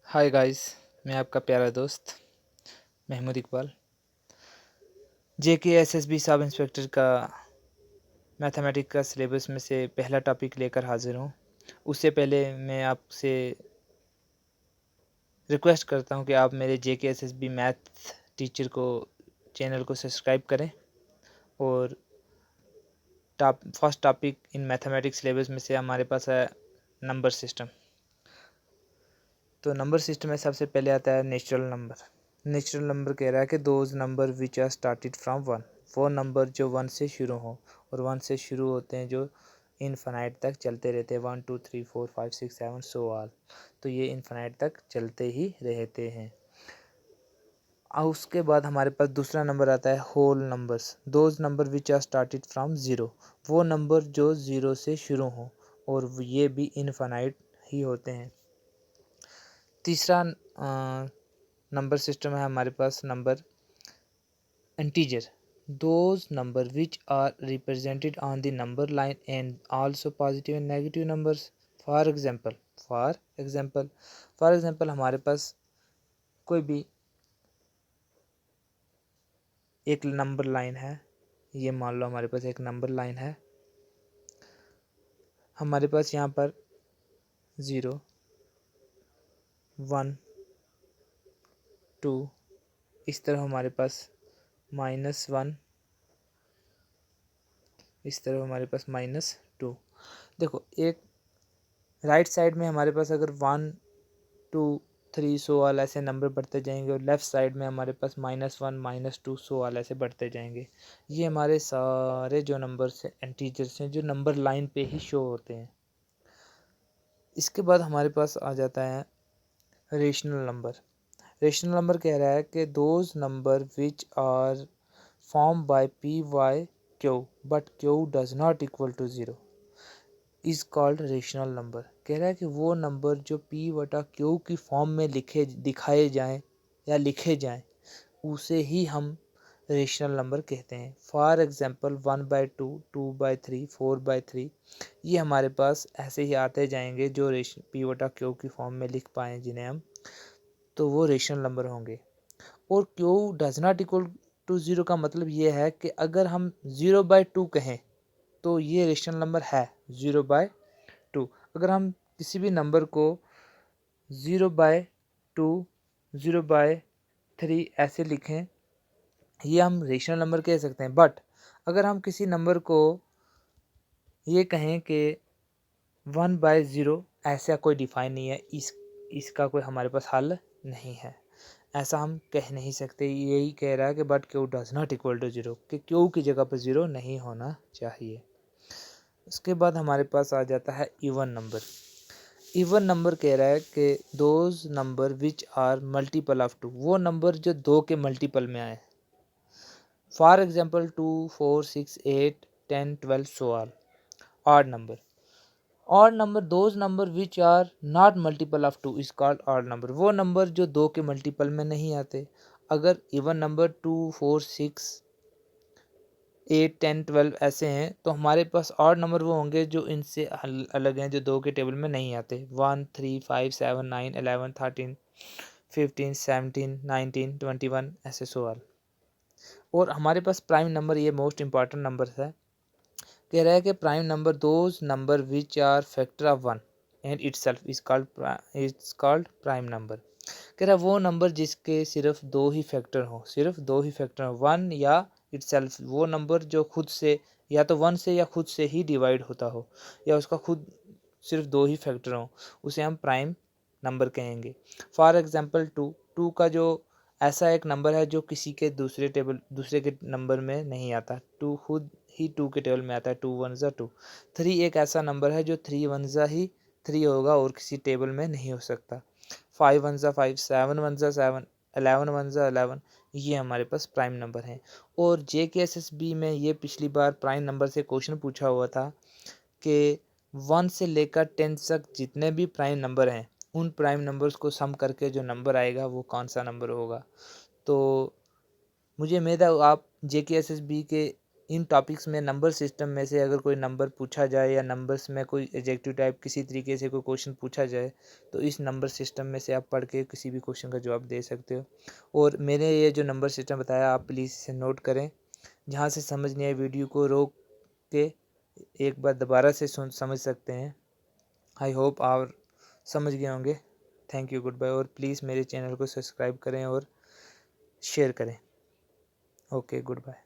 Hi guys, मैं आपका प्यारा दोस्त Mahmood Iqbal JKSSB sub inspector का मैथमेटिक्स का सिलेबस में से पहला टॉपिक लेकर हाजिर हूँ। उससे पहले मैं आपसे रिक्वेस्ट करता हूँ कि आप मेरे JKSSB मैथ टीचर को चैनल को सब्सक्राइब करें। और first topic in mathematics syllabus में से हमारे पास है नंबर सिस्टम। तो नंबर सिस्टम में सबसे पहले आता है नेचुरल नंबर। नेचुरल नंबर कह रहा है कि those number which are started from one, वो नंबर जो वन से शुरू हो, और वन से शुरू होते हैं जो इनफाइनाइट तक चलते रहते हैं, 1 2 3 4 5 6 7 सो ऑल। तो ये इनफाइनाइट तक चलते ही रहते हैं। और उसके बाद हमारे पास दूसरा नंबर आता है whole numbers. Those number which are started from zero, वो नंबर जो ज़ीरो से शुरू हो और ये भी इनफाइनाइट ही होते हैं। तीसरा नंबर सिस्टम है हमारे पास number integer. Those number which are represented on the number line and also positive and negative numbers. For example हमारे पास कोई भी एक नंबर लाइन है। ये मान लो हमारे पास एक नंबर लाइन है। हमारे पास यहाँ पर 0 1 2, इस तरह हमारे पास -1, इस तरह हमारे पास -2। देखो, एक राइट साइड में हमारे पास अगर 1 2 3 सो ऑल ऐसे नंबर बढ़ते जाएंगे, और लेफ़्ट साइड में हमारे पास -1 -2 सो ऑल ऐसे बढ़ते जाएंगे। ये हमारे सारे जो नंबर्स हैं इंटीजर्स हैं, जो नंबर लाइन पे ही शो होते हैं। इसके बाद हमारे पास आ जाता है रेशनल नंबर। रेशनल नंबर कह रहा है कि those number which are form by P Y Q but Q does not equal to zero is called rational number. कह रहा है कि वो नंबर जो p बटा क्यू की फॉर्म में दिखाए जाएं या लिखे जाएं, उसे ही हम रेशनल नंबर कहते हैं। फॉर एग्जांपल 1/2, 2/3, 4/3, ये हमारे पास ऐसे ही आते जाएंगे जो p बटा क्यू की फॉर्म में लिख पाएँ जिन्हें हम, तो वो रेशनल नंबर होंगे। और Q does not equal to zero का मतलब ये है कि अगर हम 0/2 कहें तो ये रेशनल नंबर है 0/2। अगर हम किसी भी नंबर को 0/2, 0/3 ऐसे लिखें, ये हम रेशनल नंबर कह सकते हैं। बट अगर हम किसी नंबर को ये कहें कि 1/0, ऐसा कोई डिफाइन नहीं है, इसका कोई हमारे पास हल नहीं है, ऐसा हम कह नहीं सकते। यही कह रहा है कि but Q does not equal to zero, कि क्यू की जगह पर ज़ीरो नहीं होना चाहिए। उसके बाद हमारे पास आ जाता है इवन नंबर। इवन नंबर कह रहा है कि those number which are multiple of 2, वो नंबर जो 2 के मल्टीपल में आए। For example 2 4 6 8 10 12 so all. Odd number. Odd number, those number which are not multiple of 2 is called odd number, वो नंबर जो 2 के मल्टीपल में नहीं आते। अगर इवन नंबर 2 4 6 8 10 12 ऐसे हैं, तो हमारे पास ऑड नंबर वो होंगे जो इनसे अलग हैं, जो 2 के टेबल में नहीं आते। 1 3 5 7 9 11 13 15 17 19 21 ऐसे सवाल। और हमारे पास प्राइम नंबर, ये मोस्ट इंपॉर्टेंट नंबर है। कह रहा है कि prime number those number which are factor of 1 and itself is called prime number. कह रहा है वो नंबर जिसके सिर्फ 2 ही फैक्टर हो, सिर्फ 2 ही फैक्टर हो, 1 या इटसेल्फ, वो नंबर जो खुद से या तो 1 से या खुद से ही डिवाइड होता हो, या उसका खुद सिर्फ 2 ही फैक्टर हो, उसे हम प्राइम नंबर कहेंगे। फॉर एग्जांपल 2 का जो ऐसा एक नंबर है जो किसी के दूसरे के नंबर में नहीं आता, 2 खुद ही 2 के टेबल में आता है, 2 1 ज़ा 2। 3 एक ऐसा नंबर है जो 3 1 ज़ा ही 3 होगा और किसी टेबल में नहीं हो सकता। 5 1 ज़ा 5, 7 1 ज़ा 7, 11 1 ज़ा 11, ये हमारे पास प्राइम नंबर हैं। और JKSSB में ये पिछली बार प्राइम नंबर से क्वेश्चन पूछा हुआ था कि 1 से लेकर 10 तक जितने भी प्राइम नंबर हैं, उन प्राइम नंबर्स को सम करके जो नंबर आएगा वो कौन सा नंबर होगा। तो मुझे उम्मीद है आप JKSSB के इन टॉपिक्स में नंबर सिस्टम में से अगर कोई नंबर पूछा जाए या नंबर्स में कोई एडजेक्टिव टाइप किसी तरीके से कोई क्वेश्चन पूछा जाए तो इस नंबर सिस्टम में से आप पढ़ के किसी भी क्वेश्चन का जवाब दे सकते हो। और मैंने ये जो नंबर सिस्टम बताया आप प्लीज़ इसे नोट करें। जहाँ से समझ नहीं आए वीडियो को रोक के एक बार दोबारा से समझ सकते हैं। आई होप आप समझ गए होंगे। Thank you, goodbye. और प्लीज़ मेरे चैनल को सब्सक्राइब करें और शेयर करें। Okay, good bye.